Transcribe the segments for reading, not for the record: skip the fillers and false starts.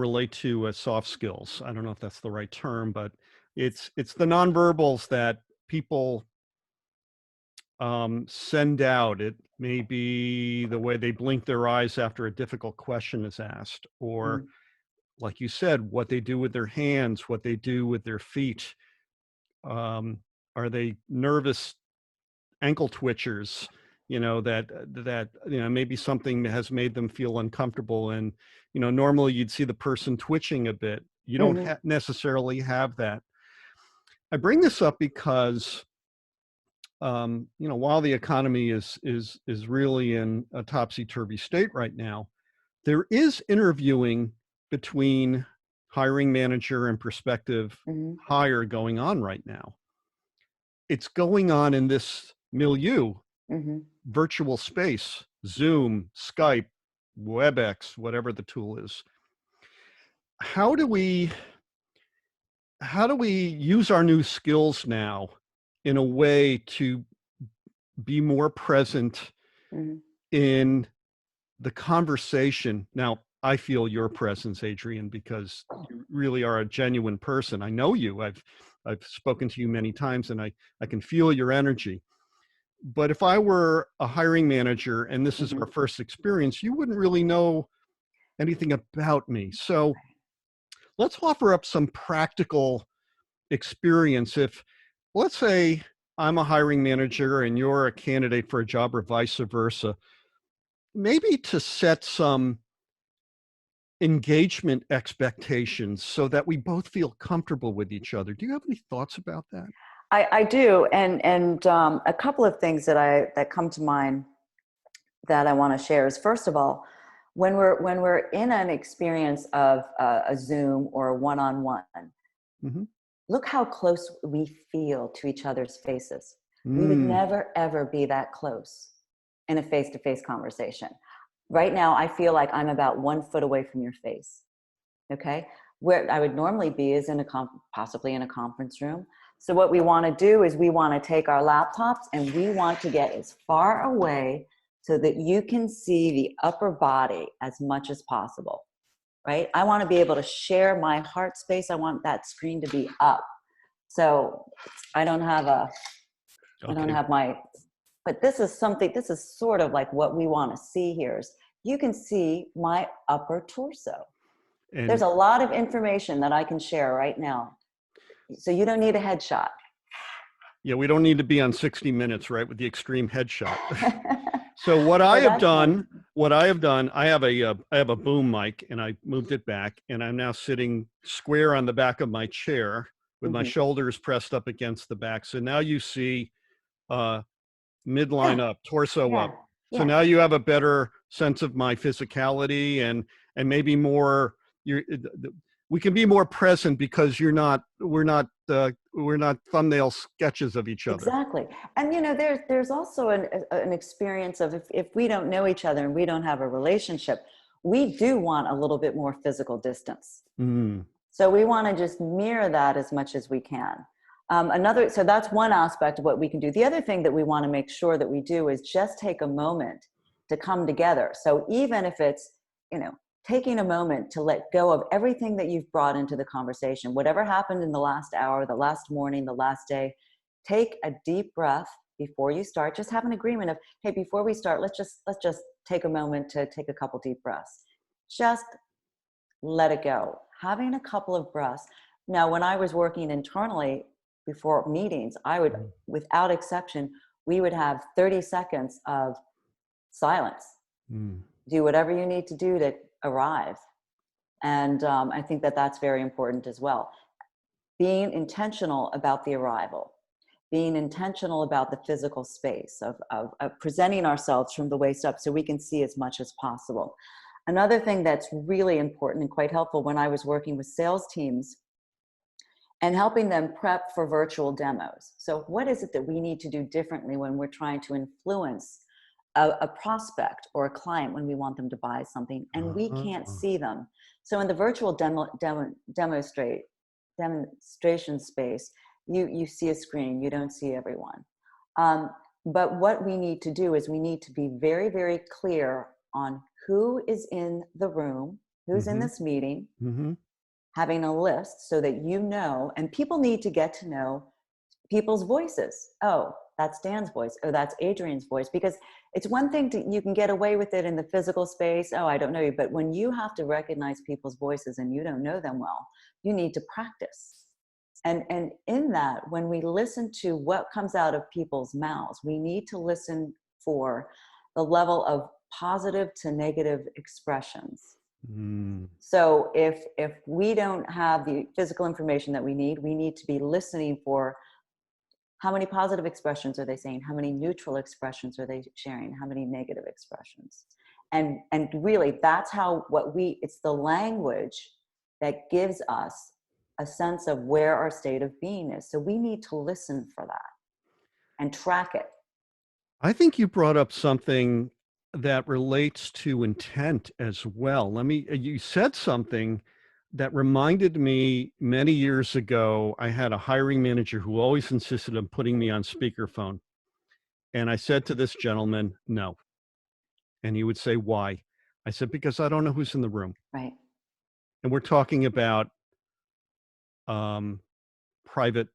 relate to soft skills. I don't know if that's the right term, but it's the nonverbals that people send out. It may be the way they blink their eyes after a difficult question is asked, or like you said, what they do with their hands, what they do with their feet. Are they nervous ankle twitchers? That maybe something has made them feel uncomfortable, and normally you'd see the person twitching a bit. You don't necessarily have that. I bring this up because while the economy is really in a topsy-turvy state right now, there is interviewing between hiring manager and prospective hire going on right now. It's going on in this milieu, virtual space, Zoom, Skype, WebEx, whatever the tool is. How do we use our new skills now in a way to be more present in the conversation? Now, I feel your presence, Adrienne, because you really are a genuine person. I know you. I've spoken to you many times, and I can feel your energy. But if I were a hiring manager and this is our first experience, you wouldn't really know anything about me. So let's offer up some practical experience. If, let's say, I'm a hiring manager and you're a candidate for a job, or vice versa, maybe to set some engagement expectations so that we both feel comfortable with each other. Do you have any thoughts about that? I do, and a couple of things that come to mind that I want to share is, first of all, when we're in an experience of a Zoom or a one-on-one, look how close we feel to each other's faces. We would never ever be that close in a face-to-face conversation. Right now, I feel like I'm about 1 foot away from your face. Okay, where I would normally be is possibly in a conference room. So what we want to do is we want to take our laptops and we want to get as far away so that you can see the upper body as much as possible, right? I want to be able to share my heart space. I want that screen to be up. So I don't have but this is sort of like what we want to see here is you can see my upper torso. And there's a lot of information that I can share right now. So you don't need a headshot. Yeah, we don't need to be on 60 Minutes, right, with the extreme headshot. So what I have done, I have a boom mic, and I moved it back, and I'm now sitting square on the back of my chair with my shoulders pressed up against the back. So now you see midline up, torso up. So now you have a better sense of my physicality, and maybe more. We can be more present because we're not thumbnail sketches of each other. Exactly. And there's also an experience of if we don't know each other and we don't have a relationship, we do want a little bit more physical distance. So we want to just mirror that as much as we can. So that's one aspect of what we can do. The other thing that we want to make sure that we do is just take a moment to come together. So even if it's, taking a moment to let go of everything that you've brought into the conversation, whatever happened in the last hour, the last morning, the last day, take a deep breath before you start. Just have an agreement of, hey, before we start, let's just take a moment to take a couple deep breaths. Just let it go. Having a couple of breaths. Now, when I was working internally before meetings, I would, without exception, we would have 30 seconds of silence. Do whatever you need to do to arrive. And I think that that's very important as well. Being intentional about the arrival, being intentional about the physical space of presenting ourselves from the waist up so we can see as much as possible. Another thing that's really important and quite helpful when I was working with sales teams and helping them prep for virtual demos. So what is it that we need to do differently when we're trying to influence a prospect or a client when we want them to buy something and we can't see them? So in the virtual demonstration space, you see a screen, you don't see everyone. But what we need to do is we need to be very, very clear on who is in the room who's in this meeting, having a list so that you know, and people need to get to know people's voices. Oh, that's Dan's voice. Oh, that's Adrienne's voice. Because it's one thing you can get away with it in the physical space. Oh, I don't know you. But when you have to recognize people's voices and you don't know them well, you need to practice. And in that, when we listen to what comes out of people's mouths, we need to listen for the level of positive to negative expressions. So if we don't have the physical information that we need to be listening for how many positive expressions are they saying, how many neutral expressions are they sharing, how many negative expressions. And really, that's how it's the language that gives us a sense of where our state of being is. So we need to listen for that and track it. I think you brought up something that relates to intent as well. You said something that reminded me many years ago. I had a hiring manager who always insisted on putting me on speakerphone. And I said to this gentleman, no. And he would say, why? I said, because I don't know who's in the room. Right. And we're talking about private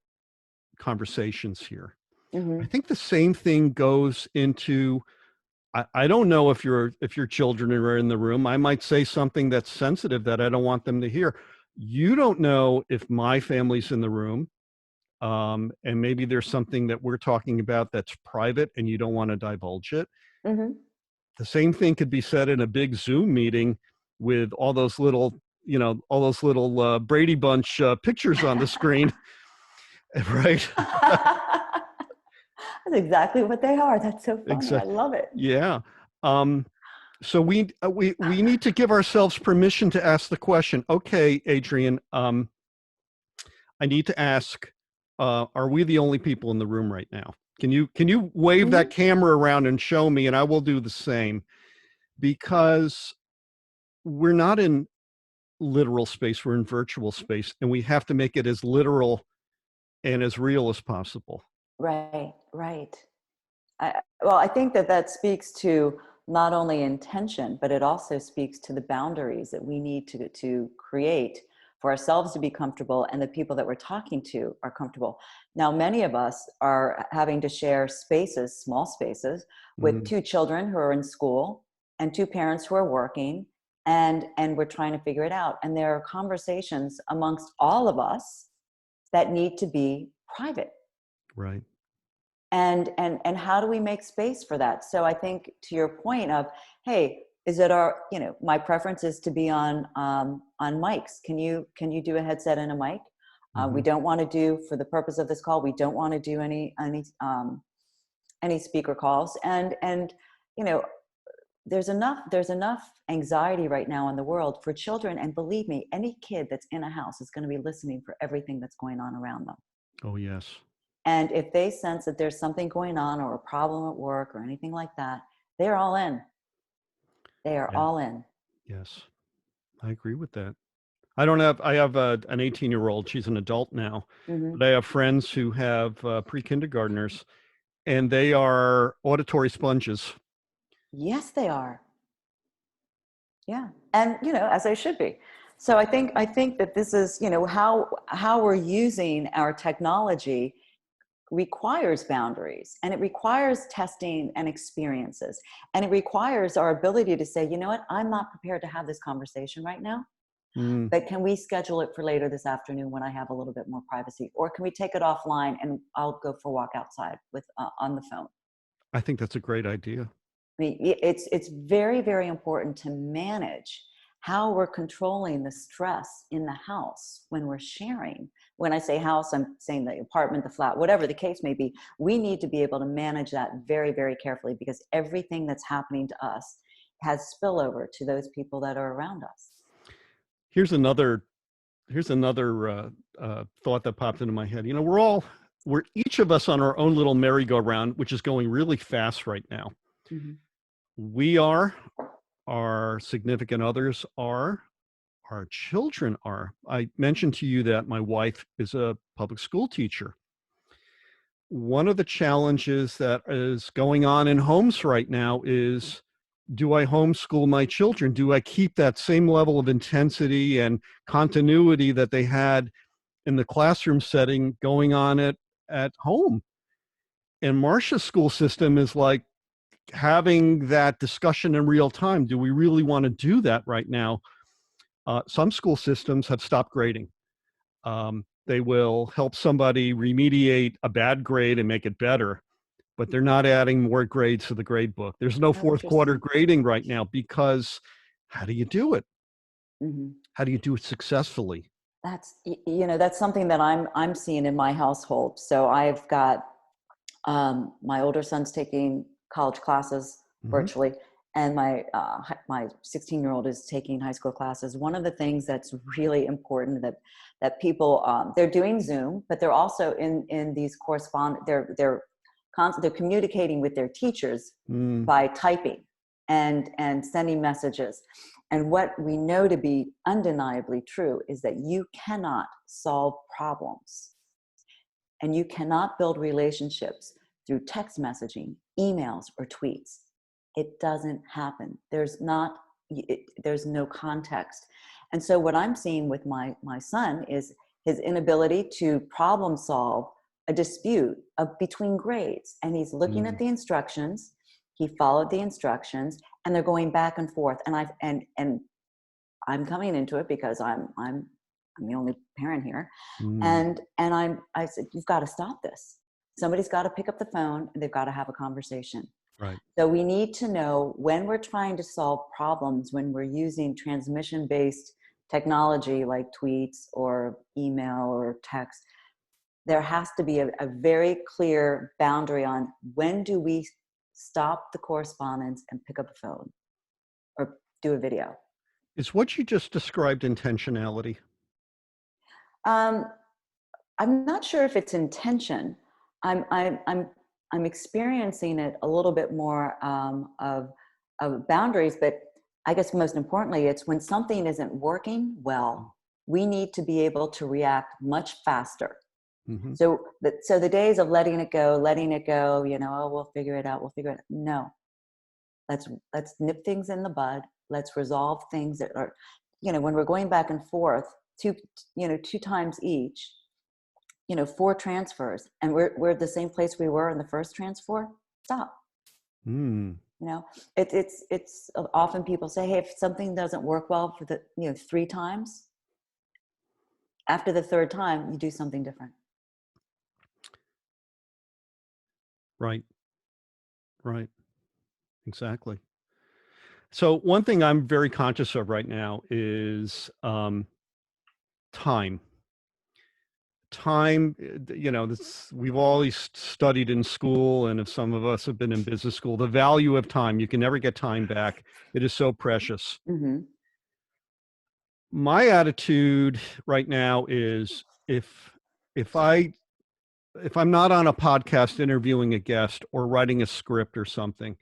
conversations here. I think the same thing goes into, I don't know if your children are in the room. I might say something that's sensitive that I don't want them to hear. You don't know if my family's in the room. And maybe there's something that we're talking about that's private and you don't want to divulge it. The same thing could be said in a big Zoom meeting with all those little Brady Bunch pictures on the screen. Right. That's exactly what they are. That's so funny. Exactly. I love it. Yeah. So we need to give ourselves permission to ask the question. Okay, Adrienne, I need to ask, are we the only people in the room right now? Can you wave that camera around and show me, and I will do the same, because we're not in literal space, we're in virtual space, and we have to make it as literal and as real as possible. Right. I think that speaks to not only intention, but it also speaks to the boundaries that we need to create for ourselves to be comfortable and the people that we're talking to are comfortable. Now, many of us are having to share spaces, small spaces, with two children who are in school and two parents who are working, and we're trying to figure it out. And there are conversations amongst all of us that need to be private. Right. And how do we make space for that? So I think to your point of, hey, is it my preference is to be on mics. Can you do a headset and a mic? We don't want to do, for the purpose of this call, we don't want to do any speaker calls. And there's enough anxiety right now in the world for children. And believe me, any kid that's in a house is going to be listening for everything that's going on around them. Oh, yes. And if they sense that there's something going on or a problem at work or anything like that, they're all in. They are all in. Yes, I agree with that. I have an 18-year-old. She's an adult now. But I have friends who have pre-kindergartners, and they are auditory sponges. Yes, they are. Yeah. And, as they should be. So I think that this is, how we're using our technology requires boundaries, and it requires testing and experiences, and it requires our ability to say, you know what, I'm not prepared to have this conversation right now, but can we schedule it for later this afternoon when I have a little bit more privacy, or can we take it offline and I'll go for a walk outside with on the phone? I think that's a great idea. I mean, it's very, very important to manage how we're controlling the stress in the house when we're sharing. When I say house, I'm saying the apartment, the flat, whatever the case may be. We need to be able to manage that very, very carefully, because everything that's happening to us has spillover to those people that are around us. Here's another thought that popped into my head. We're each of us on our own little merry-go-round, which is going really fast right now. We are, our significant others are, our children are. I mentioned to you that my wife is a public school teacher. One of the challenges that is going on in homes right now is do I homeschool my children? Do I keep that same level of intensity and continuity that they had in the classroom setting going on at home? And Marcia's school system is like having that discussion in real time. Do we really want to do that right now? Some school systems have stopped grading. They will help somebody remediate a bad grade and make it better, but they're not adding more grades to the grade book. There's no fourth quarter grading right now because how do you do it? Mm-hmm. How do you do it successfully? That's something that I'm seeing in my household. So I've got my older son's taking college classes virtually, and my 16-year-old is taking high school classes. One of the things that's really important that people they're doing Zoom, but they're also in these they're communicating with their teachers by typing and sending messages. And what we know to be undeniably true is that you cannot solve problems and you cannot build relationships through text messaging, emails, or tweets. It doesn't happen. There's no context. And so what I'm seeing with my son is his inability to problem solve a dispute between grades. And he's looking at the instructions. He followed the instructions, and they're going back and forth. And I'm coming into it because I'm the only parent here. And I said, you've got to stop this. Somebody's got to pick up the phone and they've got to have a conversation. Right. So we need to know when we're trying to solve problems, when we're using transmission-based technology like tweets or email or text, there has to be a very clear boundary on when do we stop the correspondence and pick up the phone or do a video. Is what you just described intentionality? I'm not sure if it's intention. I'm experiencing it a little bit more of boundaries, but I guess most importantly, it's when something isn't working well, we need to be able to react much faster. Mm-hmm. So the days of letting it go, we'll figure it out. No, let's nip things in the bud. Let's resolve things that are, when we're going back and forth two times each, 4 transfers, and we're at the same place we were in the first transfer. Stop. It's often people say, hey, if something doesn't work well for the 3 times, after the 3rd time, you do something different. Right. Exactly. So one thing I'm very conscious of right now is time. We've always studied in school, and if some of us have been in business school, the value of time. You can never get time back. It is so precious. Mm-hmm. My attitude right now is if I'm not on a podcast interviewing a guest or writing a script or something,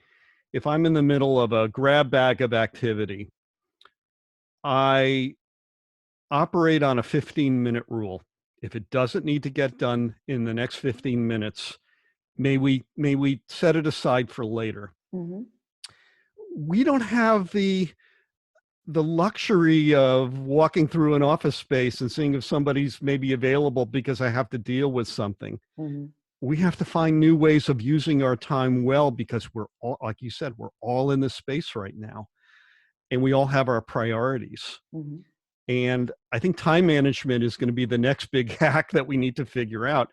if I'm in the middle of a grab bag of activity, I operate on a 15-minute rule. If it doesn't need to get done in the next 15 minutes, may we set it aside for later. Mm-hmm. We don't have the luxury of walking through an office space and seeing if somebody's maybe available because I have to deal with something. Mm-hmm. We have to find new ways of using our time well, because we're all, like you said, we're all in this space right now, and we all have our priorities. Mm-hmm. And I think time management is going to be the next big hack that we need to figure out.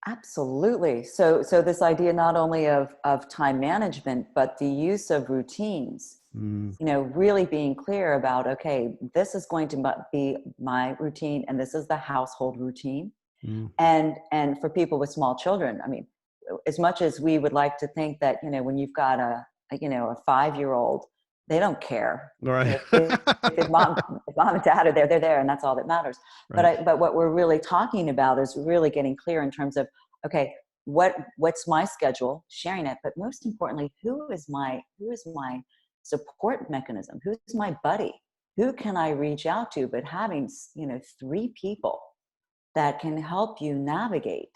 Absolutely. So this idea not only of time management, but the use of routines, really being clear about, okay, this is going to be my routine and this is the household routine. And for people with small children, I mean, as much as we would like to think that, when you've got a 5-year-old, they don't care. Right. If mom and dad are there, they're there, and that's all that matters. Right. But what we're really talking about is really getting clear in terms of, okay, what's my schedule, sharing it, but most importantly, who is my support mechanism? Who's my buddy? Who can I reach out to? But having 3 people that can help you navigate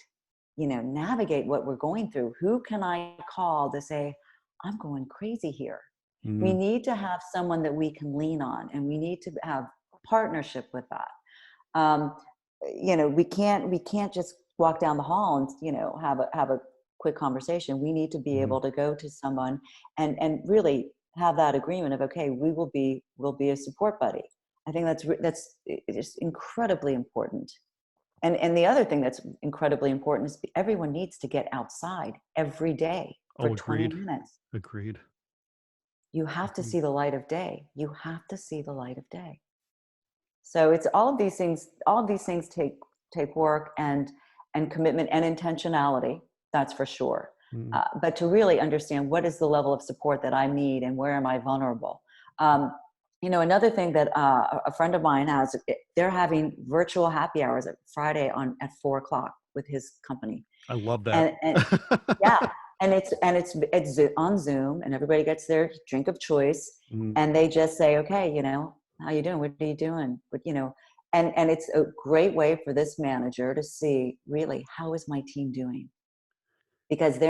what we're going through. Who can I call to say, I'm going crazy here? We need to have someone that we can lean on, and we need to have partnership with that. We can't just walk down the hall and, have a quick conversation. We need to be able to go to someone and really have that agreement of, okay, we'll be a support buddy. I think that's just incredibly important. And the other thing that's incredibly important is everyone needs to get outside every day for 20 minutes. Agreed. You have to see the light of day. You have to see the light of day. So it's all of these things take work and commitment and intentionality, that's for sure. But to really understand what is the level of support that I need and where am I vulnerable. Another thing that a friend of mine has, they're having virtual happy hours at Friday at 4:00 with his company. I love that. And yeah, and it's on Zoom, and everybody gets their drink of choice, and they just say, okay, how you doing? What are you doing? But and it's a great way for this manager to see really how is my team doing, because they're